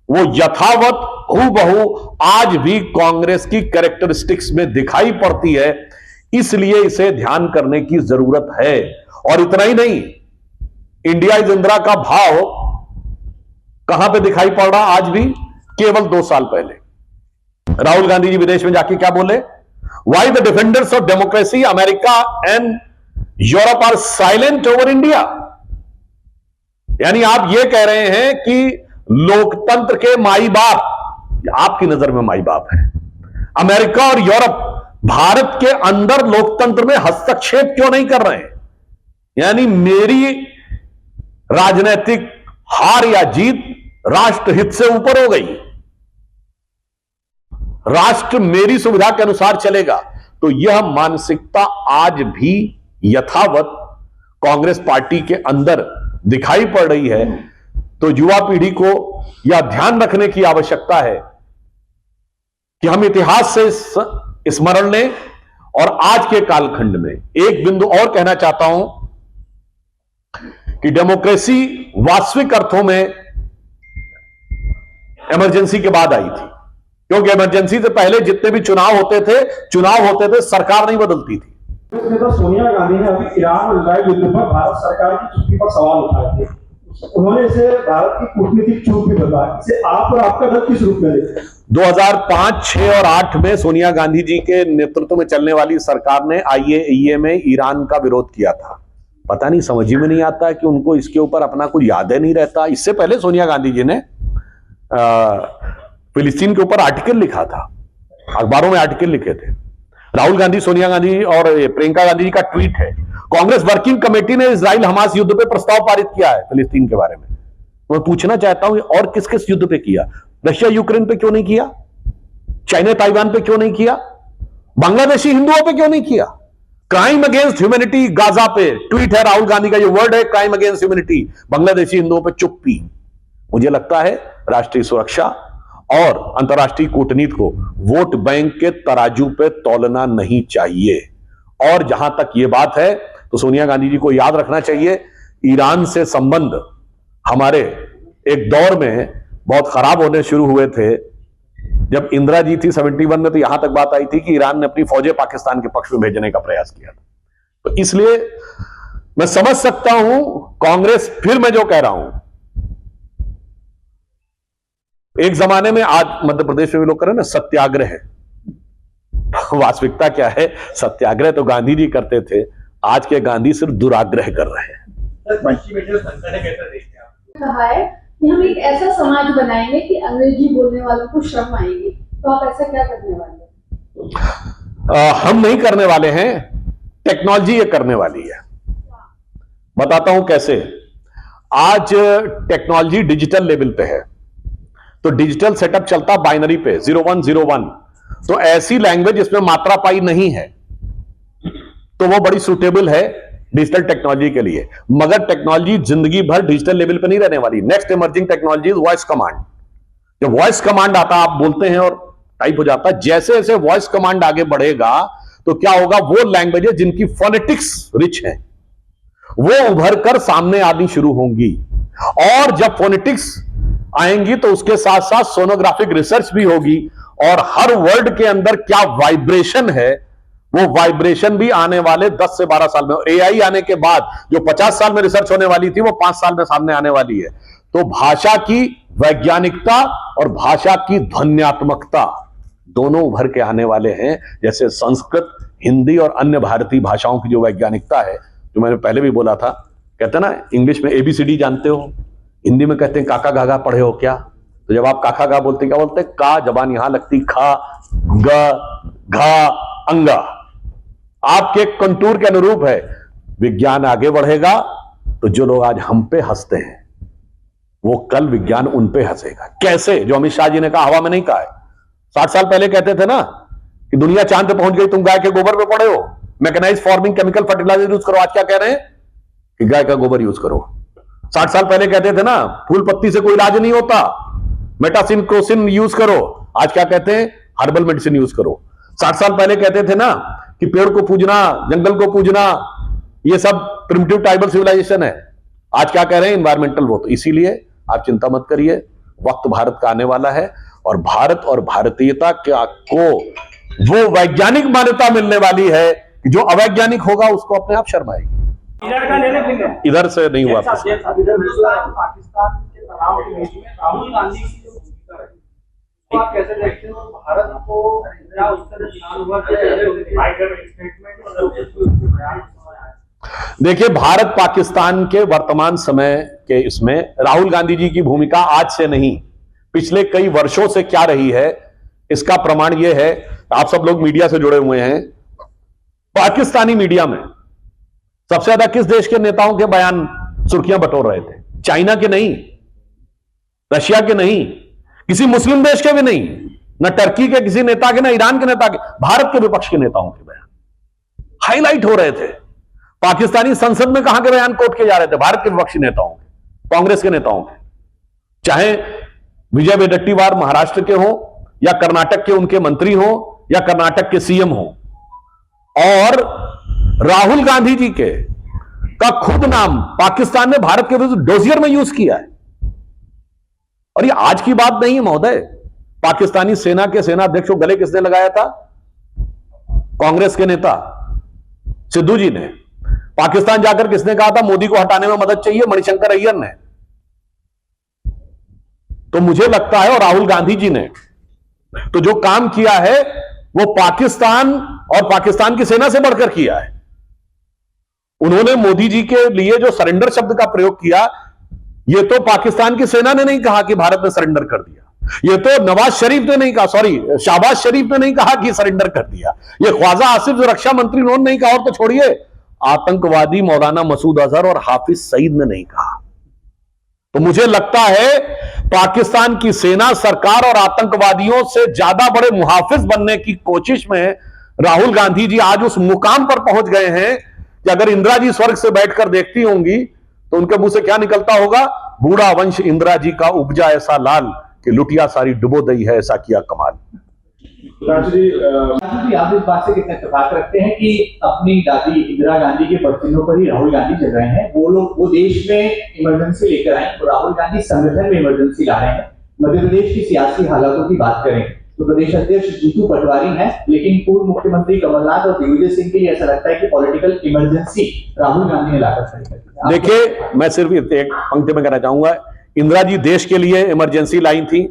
S1: वो यथावत हूबहू आज भी कांग्रेस की कैरेक्टरिस्टिक्स में दिखाई पड़ती है, इसलिए इसे ध्यान करने की जरूरत है। और इतना ही नहीं, इंडिया इज इंदिरा का भाव कहां पे दिखाई पड़ रहा आज भी? केवल 2 साल पहले राहुल गांधी जी विदेश में जाके क्या बोले? Why the defenders of democracy America and Europe are silent over India. यानी आप यह कह रहे हैं कि लोकतंत्र के माई बाप, आपकी नजर में माई बाप है, अमेरिका और यूरोप भारत के अंदर लोकतंत्र में हस्तक्षेप क्यों नहीं कर रहे हैं? यानी मेरी राजनीतिक हार या जीत राष्ट्रहित से ऊपर हो गई। राष्ट्र मेरी सुविधा के अनुसार चलेगा। तो यह मानसिकता आज भी यथावत कांग्रेस पार्टी के अंदर दिखाई पड़ रही है। तो युवा पीढ़ी को यह ध्यान रखने की आवश्यकता है कि हम इतिहास से स्मरण लें। और आज के कालखंड में एक बिंदु और कहना चाहता हूं कि डेमोक्रेसी वास्तविक अर्थों में इमरजेंसी के बाद आई थी, क्योंकि इमरजेंसी से पहले जितने भी चुनाव होते थे सरकार नहीं बदलती थी।
S3: तो सोनिया गांधी ने अभी ईरान और इजराइल युद्ध पर भारत सरकार की चुप्पी पर सवाल उठाए थे। उन्होंने इसे भारत की कूटनीतिक चूक भी बताया। इसे आप और आपका दल किस रूप में देखते हैं?
S1: 2005, 6 और 8 में सोनिया गांधी जी के नेतृत्व में चलने वाली सरकार ने IAEA में ईरान का विरोध किया था। पता नहीं, समझ में नहीं आता कि उनको इसके ऊपर अपना कोई याद नहीं रहता। इससे पहले सोनिया गांधी जी ने फिलिस्तीन के ऊपर आर्टिकल लिखा था, अखबारों में आर्टिकल लिखे थे। राहुल गांधी, सोनिया गांधी और प्रियंका गांधी जी का ट्वीट है। कांग्रेस वर्किंग कमेटी ने इजराइल हमास युद्ध पे प्रस्ताव पारित किया है फिलिस्तीन के बारे में। मैं पूछना चाहता हूं और किस किस युद्ध पे किया? रशिया यूक्रेन पे क्यों नहीं किया? चाइना ताइवान पे क्यों नहीं किया? बांग्लादेशी हिंदुओं पे क्यों नहीं किया? क्राइम अगेंस्ट ह्यूमैनिटी गाजा पे ट्वीट है राहुल गांधी का, ये वर्ड है क्राइम अगेंस्ट ह्यूमैनिटी, बांग्लादेशी हिंदुओं पे चुप्पी। मुझे लगता है राष्ट्रीय सुरक्षा और अंतर्राष्ट्रीय कूटनीति को वोट बैंक के तराजू पे तौलना नहीं चाहिए। और जहां तक ये बात है तो सोनिया गांधी जी को याद रखना चाहिए, ईरान से संबंध हमारे एक दौर में बहुत खराब होने शुरू हुए थे। जब इंदिरा जी थी 71 में, तो यहां तक बात आई थी कि ईरान ने अपनी फौजें पाकिस्तान के पक्ष में भेजने का प्रयास किया था। तो इसलिए मैं समझ सकता हूं कांग्रेस, फिर मैं जो कह रहा हूं, एक जमाने में, आज मध्य प्रदेश में भी लोग कर रहे हैं ना सत्याग्रह है, वास्तविकता क्या है, सत्याग्रह तो गांधी जी करते थे, आज के गांधी सिर्फ दुराग्रह कर रहे हैं।
S8: कहा है कि हम एक ऐसा समाज बनाएंगे कि अंग्रेजी बोलने वालों को शर्म आएगी, तो आप ऐसा क्या करने वाले हैं?
S1: हम नहीं करने वाले हैं, टेक्नोलॉजी ये करने वाली है। बताता हूं कैसे। आज टेक्नोलॉजी डिजिटल लेवल पे है, तो डिजिटल सेटअप चलता बाइनरी पे 0101, तो ऐसी लैंग्वेज जिसमें मात्रा पाई नहीं है तो वो बड़ी सुटेबल है डिजिटल टेक्नोलॉजी के लिए। मगर टेक्नोलॉजी जिंदगी भर डिजिटल लेवल पे नहीं रहने वाली। Next emerging technology voice command. जब वॉइस कमांड आता, आप बोलते हैं और टाइप हो जाता है, जैसे जैसे वॉइस कमांड आगे बढ़ेगा तो क्या होगा, वो लैंग्वेजेस जिनकी फोनेटिक्स रिच है वो उभर कर सामने आनी शुरू होंगी। और जब फोनेटिक्स आएंगी तो उसके साथ साथ सोनोग्राफिक रिसर्च भी होगी, और हर वर्ड के अंदर क्या वाइब्रेशन है वो वाइब्रेशन भी आने वाले 10 से 12 साल में। एआई आने के बाद जो 50 साल में रिसर्च होने वाली थी वो 5 साल में सामने आने वाली है। तो भाषा की वैज्ञानिकता और भाषा की ध्वन्यात्मकता दोनों उभर के आने वाले हैं। जैसे संस्कृत, हिंदी और अन्य भारतीय भाषाओं की जो वैज्ञानिकता है, जो मैंने पहले भी बोला था, कहते हैं ना इंग्लिश में ABCD जानते हो, हिंदी में कहते हैं काका गागा पढ़े हो क्या? तो जब आप काका गा बोलते क्या बोलते? का जबान यहां लगती, खा ग घा अंगा, आपके कंटूर के अनुरूप है। विज्ञान आगे बढ़ेगा तो जो लोग आज हम पे हंसते हैं वो कल विज्ञान उन पे हंसेगा। कैसे? जो अमित शाह जी ने कहा, हवा में नहीं कहा है। 60 साल पहले कहते थे ना कि दुनिया चांद पे पहुंच गई, तुम गाय के गोबर पे पड़े हो, mechanize farming, chemical fertilizer use करो। आज क्या कह रहे हैं कि गाय का गोबर यूज करो। 60 साल पहले कहते थे ना फूल पत्ती से कोई इलाज नहीं होता, मेटासिन क्रोसिन यूज करो। आज क्या कहते हैं? हर्बल मेडिसिन यूज करो। 60 साल पहले कहते थे ना कि पेड़ को पूजना, जंगल को पूजना, ये सब प्रिमिटिव ट्राइबल सिविलाइजेशन है। आज क्या कह रहे हैं? एनवायरमेंटल वो। तो इसीलिए आप चिंता मत करिए, वक्त भारत का आने वाला है और भारत और भारतीयता को वो वैज्ञानिक मान्यता मिलने वाली है कि जो अवैज्ञानिक होगा उसको अपने आप शर्म आएगी।
S7: इधर का ले ले फिर।
S1: इधर से नहीं हुआ।
S4: पाकिस्तान के तनाव के बीच में राहुल गांधी की जो भूमिका रही, तो आप कैसे देखते हो? भारत को क्या उस तरह ध्यान हुआ
S1: देखिए, भारत पाकिस्तान के वर्तमान समय के इसमें राहुल गांधी जी की भूमिका आज से नहीं, पिछले कई वर्षों से क्या रही है, इसका प्रमाण यह है। आप सब लोग मीडिया से जुड़े हुए हैं। पाकिस्तानी मीडिया में सबसे ज्यादा किस देश के नेताओं के बयान सुर्खियां बटोर रहे थे? चाइना के नहीं, रशिया के नहीं, किसी मुस्लिम देश के भी नहीं, न टर्की के किसी नेता के, न ईरान के नेता के, भारत के विपक्ष के नेताओं के बयान हाईलाइट हो रहे थे। पाकिस्तानी संसद में कहां के बयान कोट किए जा रहे थे? भारत के विपक्षी नेताओं के, कांग्रेस के नेताओं के, चाहे विजय वडेट्टीवार महाराष्ट्र के हो या कर्नाटक के उनके मंत्री हो या कर्नाटक के सीएम हो। और राहुल गांधी जी के का खुद नाम पाकिस्तान ने भारत के विरुद्ध डोजियर में यूज किया है। और ये आज की बात नहीं है महोदय। पाकिस्तानी सेना के सेनाध्यक्ष को गले किसने लगाया था? कांग्रेस के नेता सिद्धू जी ने। पाकिस्तान जाकर किसने कहा था मोदी को हटाने में मदद चाहिए? मणिशंकर अय्यर ने। तो मुझे लगता है, और राहुल गांधी जी ने तो जो काम किया है वो पाकिस्तान और पाकिस्तान की सेना से बढ़कर किया है। उन्होंने मोदी जी के लिए जो सरेंडर शब्द का प्रयोग किया, यह तो पाकिस्तान की सेना ने नहीं कहा कि भारत ने सरेंडर कर दिया। यह तो नवाज शरीफ ने नहीं कहा, शाहबाज शरीफ ने नहीं कहा कि सरेंडर कर दिया। यह ख्वाजा आसिफ जो रक्षा मंत्री उन्होंने नहीं कहा। और तो छोड़िए, आतंकवादी मौलाना मसूद अजहर और हाफिज सईद ने नहीं कहा। तो मुझे लगता है पाकिस्तान की सेना, सरकार और आतंकवादियों से ज्यादा बड़े मुहाफिज बनने की कोशिश में राहुल गांधी जी आज उस मुकाम पर पहुंच गए हैं कि अगर इंदिरा जी स्वर्ग से बैठकर देखती होंगी तो उनके मुंह से क्या निकलता होगा, बूढ़ा वंश इंदिरा जी का उपजा ऐसा लाल कि लुटिया सारी डुबो दई है, ऐसा किया कमाल।
S3: राजू जी
S5: जी, आप इस बात से कितना इत्तेफाक रखते हैं कि अपनी दादी इंदिरा गांधी के बरसिनों पर ही राहुल गांधी चल रहे हैं? वो देश में इमरजेंसी लेकर आए, तो राहुल गांधी संगठन में इमरजेंसी ला रहे हैं। मध्य प्रदेश की सियासी हालातों की बात करें तो प्रदेश अध्यक्ष जीतू पटवारी हैं, लेकिन पूर्व मुख्यमंत्री कमलनाथ और दिग्विजय सिंह के लिए ऐसा लगता है कि पॉलिटिकल इमरजेंसी राहुल गांधी ने लाकर खड़ी कर दी।
S1: देखिए, मैं सिर्फ एक पंक्ति में कहना चाहूंगा, इंदिरा जी देश के लिए इमरजेंसी लाई थी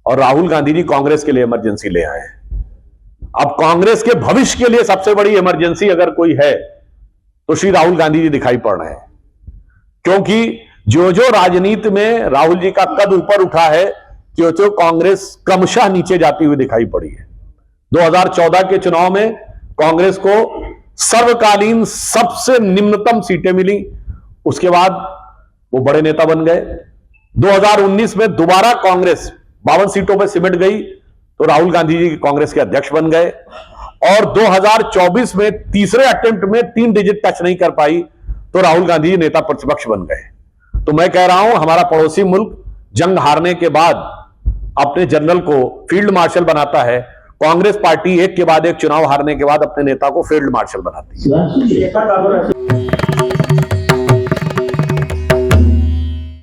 S1: और राहुल गांधी जी कांग्रेस के लिए इमरजेंसी ले आए हैं। अब कांग्रेस के भविष्य के लिए सबसे बड़ी इमरजेंसी अगर कोई है तो श्री राहुल गांधी जी दिखाई पड़ रहे हैं, क्योंकि जो जो राजनीति में राहुल जी का कद ऊपर उठा है, जो कांग्रेस क्रमशः नीचे जाती हुई दिखाई पड़ी है। 2014 के चुनाव में कांग्रेस को सर्वकालीन सबसे निम्नतम सीटें मिली, उसके बाद वो बड़े नेता बन गए। 2019 में दोबारा कांग्रेस 52 सीटों पर सिमट गई तो राहुल गांधी जी कांग्रेस के अध्यक्ष बन गए, और 2024 में तीसरे अटेम्प्ट में 3 डिजिट टच नहीं कर पाई तो राहुल गांधी जी नेता प्रतिपक्ष बन गए। तो मैं कह रहा हूं, हमारा पड़ोसी मुल्क जंग हारने के बाद अपने जनरल को फील्ड मार्शल बनाता है, कांग्रेस पार्टी एक के बाद एक चुनाव हारने के बाद अपने नेता को फील्ड मार्शल बनाती है।